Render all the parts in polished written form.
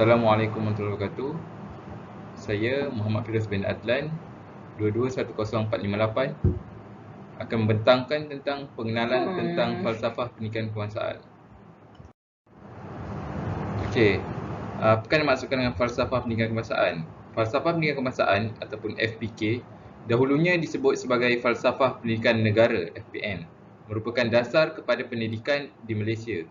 Assalamualaikum warahmatullahi wabarakatuh. Saya Muhammad Firdaus bin Adlan 221048 akan membentangkan tentang pengenalan tentang falsafah pendidikan kebangsaan. Okey, apa yang dimaksudkan dengan falsafah pendidikan kebangsaan? Falsafah pendidikan kebangsaan ataupun FPK dahulunya disebut sebagai falsafah pendidikan negara FPN, merupakan dasar kepada pendidikan di Malaysia.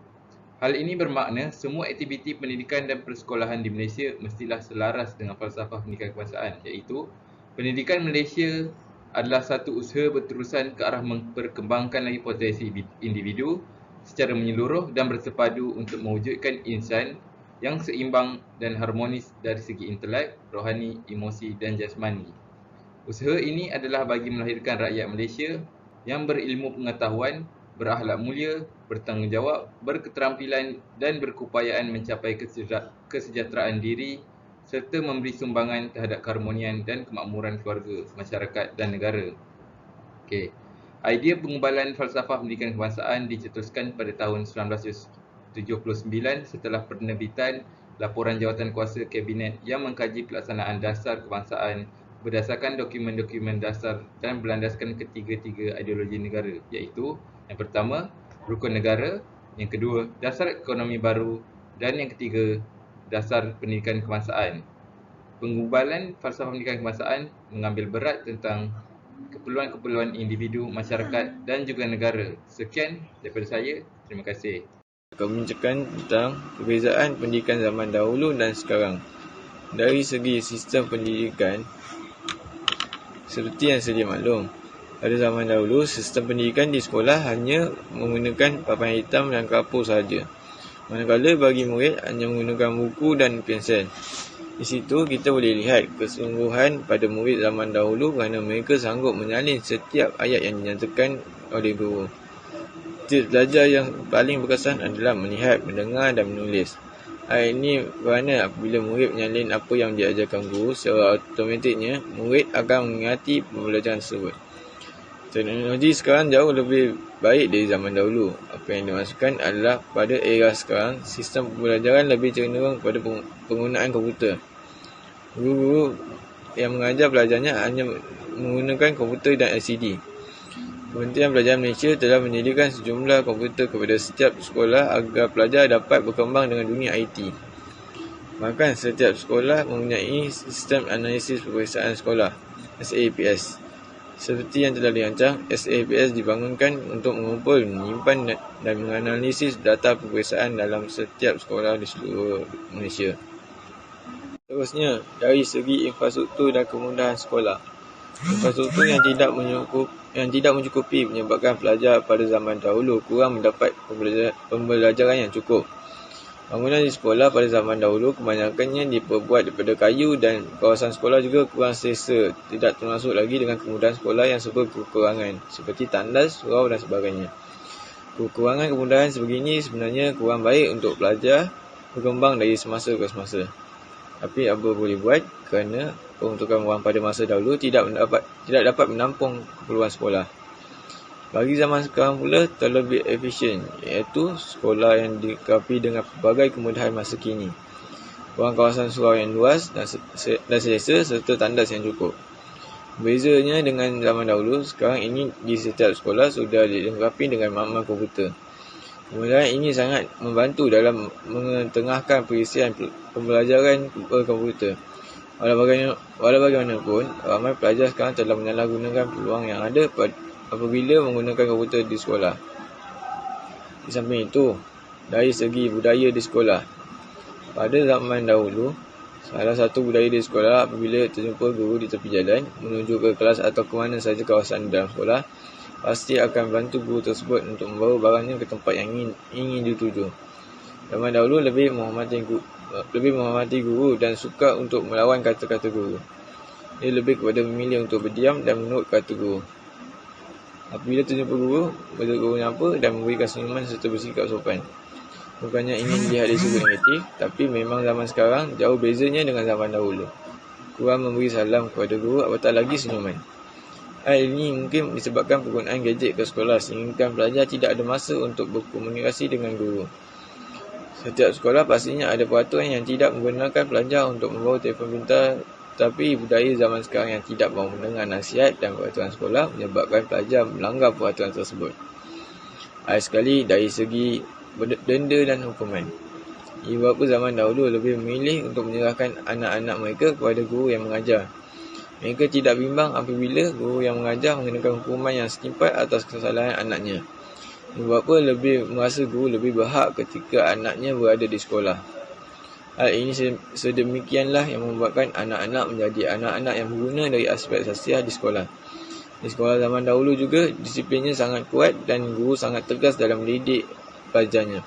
Hal ini bermakna semua aktiviti pendidikan dan persekolahan di Malaysia mestilah selaras dengan falsafah pendidikan kebangsaan, iaitu pendidikan Malaysia adalah satu usaha berterusan ke arah memperkembangkan lagi potensi individu secara menyeluruh dan bersepadu untuk mewujudkan insan yang seimbang dan harmonis dari segi intelek, rohani, emosi dan jasmani. Usaha ini adalah bagi melahirkan rakyat Malaysia yang berilmu pengetahuan, berakhlak mulia, bertanggungjawab, berketerampilan dan berkeupayaan mencapai kesejahteraan diri serta memberi sumbangan terhadap keharmonian dan kemakmuran keluarga, masyarakat dan negara. Okey. Idea pengubalan falsafah pendidikan kebangsaan dicetuskan pada tahun 1979 setelah penerbitan laporan jawatan kuasa Kabinet yang mengkaji pelaksanaan dasar kebangsaan berdasarkan dokumen-dokumen dasar dan berlandaskan ketiga-tiga ideologi negara, iaitu yang pertama, rukun negara, yang kedua, dasar ekonomi baru dan yang ketiga, dasar pendidikan kebangsaan. Pengubalan falsafah pendidikan kebangsaan mengambil berat tentang keperluan-keperluan individu, masyarakat dan juga negara. Sekian daripada saya. Terima kasih. Akan membincangkan tentang perbezaan pendidikan zaman dahulu dan sekarang. Dari segi sistem pendidikan, seperti yang sedia maklum, pada zaman dahulu, sistem pendidikan di sekolah hanya menggunakan papan hitam dan kapur sahaja. Manakala bagi murid hanya menggunakan buku dan pensel. Di situ kita boleh lihat kesungguhan pada murid zaman dahulu kerana mereka sanggup menyalin setiap ayat yang dinyatakan oleh guru. Tips belajar yang paling berkesan adalah melihat, mendengar dan menulis. Hal ini kerana apabila murid menyalin apa yang diajarkan guru, secara automatiknya murid akan mengingati pembelajaran tersebut. Teknologi sekarang jauh lebih baik dari zaman dahulu. Apa yang dimaksudkan adalah pada era sekarang, sistem pembelajaran lebih cenderung kepada penggunaan komputer. Guru-guru yang mengajar pelajarnya hanya menggunakan komputer dan LCD. Kementerian Pelajaran Malaysia telah menyediakan sejumlah komputer kepada setiap sekolah agar pelajar dapat berkembang dengan dunia IT. Bahkan setiap sekolah mempunyai sistem analisis peperiksaan sekolah, SAPS. Seperti yang telah dirancang, SAPS dibangunkan untuk mengumpul, menyimpan dan menganalisis data peperiksaan dalam setiap sekolah di seluruh Malaysia. Seterusnya, dari segi infrastruktur dan kemudahan sekolah. Infrastruktur yang tidak mencukupi menyebabkan pelajar pada zaman dahulu kurang mendapat pembelajaran yang cukup. Bangunan di sekolah pada zaman dahulu kebanyakannya diperbuat daripada kayu dan kawasan sekolah juga kurang selesa, tidak termasuk lagi dengan kemudahan sekolah yang serba kekurangan seperti tandas, surau dan sebagainya. Kekurangan kemudahan sebegini sebenarnya kurang baik untuk pelajar berkembang dari semasa ke semasa. Tapi apa boleh buat kerana peruntukan wang pada masa dahulu tidak dapat menampung keperluan sekolah. Bagi zaman sekarang pula terlebih efisien, iaitu sekolah yang dilengkapi dengan pelbagai kemudahan masa kini. Ruang kawasan surau yang luas dan selesa serta tandas yang cukup. Bezanya dengan zaman dahulu, sekarang ini di setiap sekolah sudah dilengkapi dengan makmal komputer. Kemudahan ini sangat membantu dalam mengetengahkan perisian pembelajaran berkomputer. Walau bagaimanapun, ramai pelajar sekarang telah menyalahgunakan peluang yang ada apabila menggunakan komputer di sekolah. Di samping itu, dari segi budaya di sekolah, pada zaman dahulu, salah satu budaya di sekolah apabila terjumpa guru di tepi jalan menuju ke kelas atau ke mana sahaja kawasan dalam sekolah, pasti akan bantu guru tersebut untuk membawa barangnya ke tempat yang ingin dituju. Zaman dahulu lebih menghormati guru dan suka untuk melawan kata-kata guru. Ia lebih kepada memilih untuk berdiam dan menurut kata guru. Apabila terjumpa guru, bertegur menyapa dan memberikan senyuman serta bersikap sopan. Bukannya ingin dilihat dari segi negatif, tapi memang zaman sekarang jauh bezanya dengan zaman dahulu. Kurang memberi salam kepada guru, apatah lagi senyuman. Hal ini mungkin disebabkan penggunaan gadget ke sekolah sehingga pelajar tidak ada masa untuk berkomunikasi dengan guru. Setiap sekolah pastinya ada peraturan yang tidak membenarkan pelajar untuk membawa telefon pintar, tapi budaya zaman sekarang yang tidak mahu mendengar nasihat dan peraturan sekolah menyebabkan pelajar melanggar peraturan tersebut. Ada sekali dari segi denda dan hukuman. Ibu bapa zaman dahulu lebih memilih untuk menyerahkan anak-anak mereka kepada guru yang mengajar. Mereka tidak bimbang apabila guru yang mengajar mengenakan hukuman yang setimpal atas kesalahan anaknya. Ibu bapa lebih merasa guru lebih berhak ketika anaknya berada di sekolah. Hal ini sedemikianlah yang membuatkan anak-anak menjadi anak-anak yang berguna dari aspek sosial di sekolah. Di sekolah zaman dahulu juga, disiplinnya sangat kuat dan guru sangat tegas dalam mendidik pelajarnya.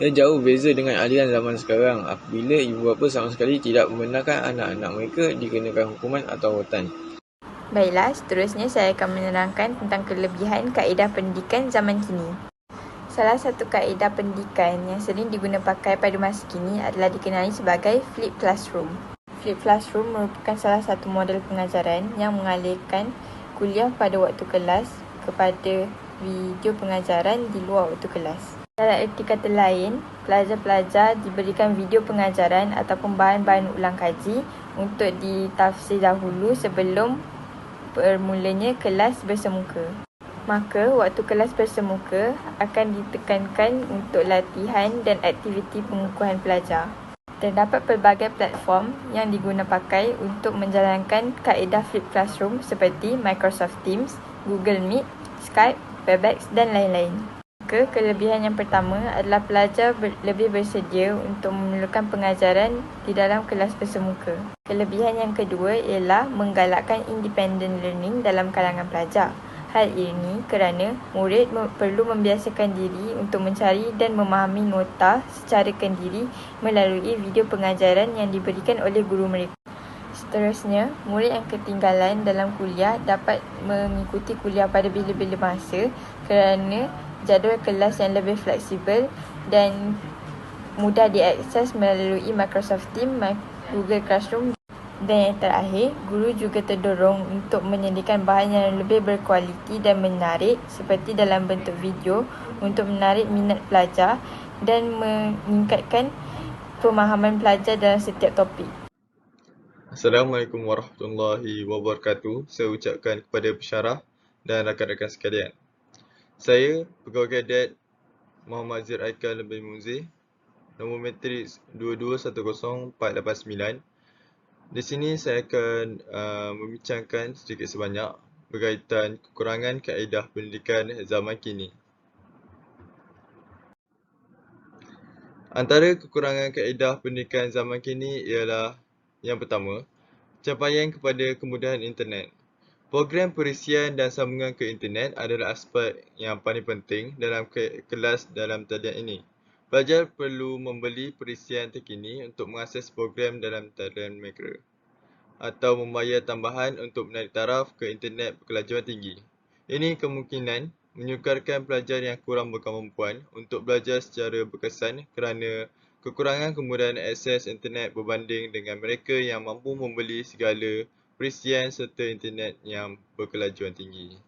Ia jauh beza dengan aliran zaman sekarang apabila ibu bapa sama sekali tidak membenarkan anak-anak mereka dikenakan hukuman atau rawatan. Baiklah, seterusnya saya akan menerangkan tentang kelebihan kaedah pendidikan zaman kini. Salah satu kaedah pendidikan yang sering diguna pakai pada masa kini adalah dikenali sebagai flipped classroom. Flipped classroom merupakan salah satu model pengajaran yang mengalihkan kuliah pada waktu kelas kepada video pengajaran di luar waktu kelas. Dalam erti kata lain, pelajar-pelajar diberikan video pengajaran ataupun bahan-bahan ulang kaji untuk ditafsir dahulu sebelum bermulanya kelas bersemuka. Maka, waktu kelas bersemuka akan ditekankan untuk latihan dan aktiviti pengukuhan pelajar. Terdapat pelbagai platform yang diguna pakai untuk menjalankan kaedah flipped classroom seperti Microsoft Teams, Google Meet, Skype, Webex dan lain-lain. Kelebihan yang pertama adalah pelajar lebih bersedia untuk memerlukan pengajaran di dalam kelas bersemuka. Kelebihan yang kedua ialah menggalakkan independent learning dalam kalangan pelajar. Hal ini kerana murid perlu membiasakan diri untuk mencari dan memahami nota secara kendiri melalui video pengajaran yang diberikan oleh guru mereka. Seterusnya, murid yang ketinggalan dalam kuliah dapat mengikuti kuliah pada bila-bila masa kerana jadual kelas yang lebih fleksibel dan mudah diakses melalui Microsoft Teams, Google Classroom. Dan yang terakhir, guru juga terdorong untuk menyediakan bahan yang lebih berkualiti dan menarik seperti dalam bentuk video untuk menarik minat pelajar dan meningkatkan pemahaman pelajar dalam setiap topik. Assalamualaikum warahmatullahi wabarakatuh. Saya ucapkan kepada pensyarah dan rakan-rakan sekalian. Saya, Pegawai Kadet Muhammad Zir Aikal bin Munzir, nombor matrik 2210489. Di sini saya akan membincangkan sedikit sebanyak berkaitan kekurangan kaedah pendidikan zaman kini. Antara kekurangan kaedah pendidikan zaman kini ialah yang pertama, capaian kepada kemudahan internet. Program perisian dan sambungan ke internet adalah aspek yang paling penting dalam kelas dalam talian ini. Pelajar perlu membeli perisian terkini untuk mengakses program dalam talian mereka atau membayar tambahan untuk menarik taraf ke internet berkelajuan tinggi. Ini kemungkinan menyukarkan pelajar yang kurang berkemampuan untuk belajar secara berkesan kerana kekurangan kemudahan akses internet berbanding dengan mereka yang mampu membeli segala perisian serta internet yang berkelajuan tinggi.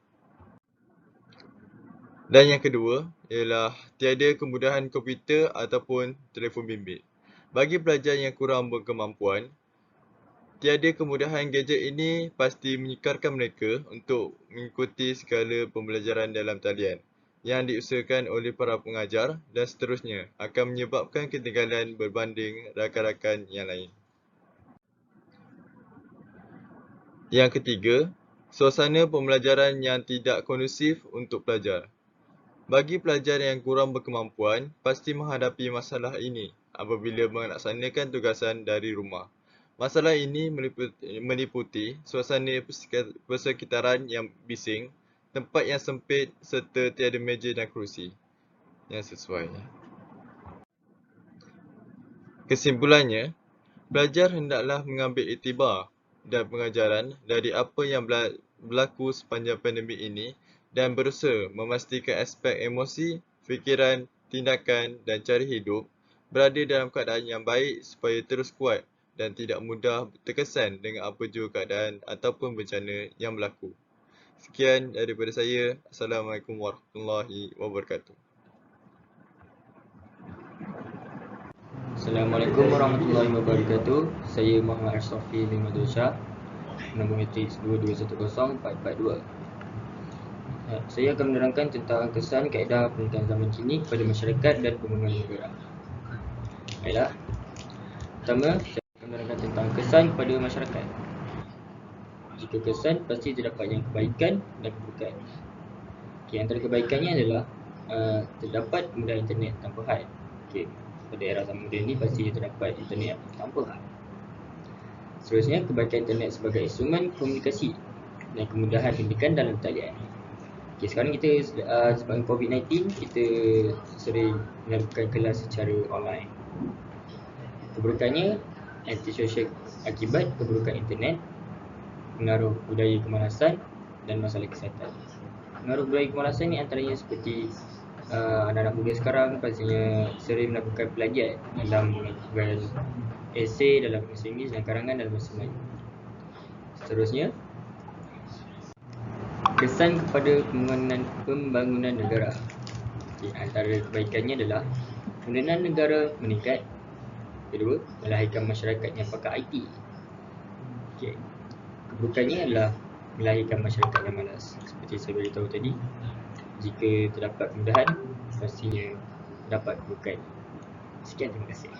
Dan yang kedua ialah tiada kemudahan komputer ataupun telefon bimbit. Bagi pelajar yang kurang berkemampuan, tiada kemudahan gadget ini pasti menyekarkan mereka untuk mengikuti segala pembelajaran dalam talian yang diusahakan oleh para pengajar dan seterusnya akan menyebabkan ketinggalan berbanding rakan-rakan yang lain. Yang ketiga, suasana pembelajaran yang tidak kondusif untuk pelajar. Bagi pelajar yang kurang berkemampuan, pasti menghadapi masalah ini apabila melaksanakan tugasan dari rumah. Masalah ini meliputi suasana persekitaran yang bising, tempat yang sempit serta tiada meja dan kerusi yang sesuai. Kesimpulannya, pelajar hendaklah mengambil iktibar dan pengajaran dari apa yang berlaku sepanjang pandemik ini dan berusaha memastikan aspek emosi, fikiran, tindakan dan cara hidup berada dalam keadaan yang baik supaya terus kuat dan tidak mudah terkesan dengan apa jua keadaan ataupun bencana yang berlaku. Sekian daripada saya. Assalamualaikum warahmatullahi wabarakatuh. Assalamualaikum warahmatullahi wabarakatuh. Saya Muhammad Arsafi bin Madul Shah, nombor matriks 2210442. Saya akan menerangkan tentang kesan kaedah pendidikan zaman kini kepada masyarakat dan pembangunan negara. Baiklah. Pertama, saya akan menerangkan tentang kesan kepada masyarakat. Jika kesan, pasti terdapat yang kebaikan dan keburukan. Antara kebaikannya adalah terdapat kemudahan internet tanpa had. Pada era zaman moden ni pasti terdapat internet tanpa had. Seterusnya, kebaikan internet sebagai instrumen komunikasi dan kemudahan pendidikan dalam talian. Sekarang kita sebab COVID-19, kita sering melakukan kelas secara online. Keburukannya, antisosial akibat keburukan internet, pengaruh budaya kemalasan dan masalah kesihatan. Pengaruh budaya kemalasan ni antaranya seperti anak-anak muda sekarang pastinya sering melakukan plagiat dalam melakukan esei dalam bahasa Inggeris dan karangan dalam bahasa Melayu. Seterusnya, kesan kepada pembangunan negara. Antara kebaikannya adalah pembangunan negara meningkat. Kedua, melahirkan masyarakat yang pakar IT. Keburukannya adalah melahirkan masyarakat yang malas. Seperti saya beritahu tadi, jika terdapat kemudahan, pastinya terdapat keburukan. Sekian, terima kasih.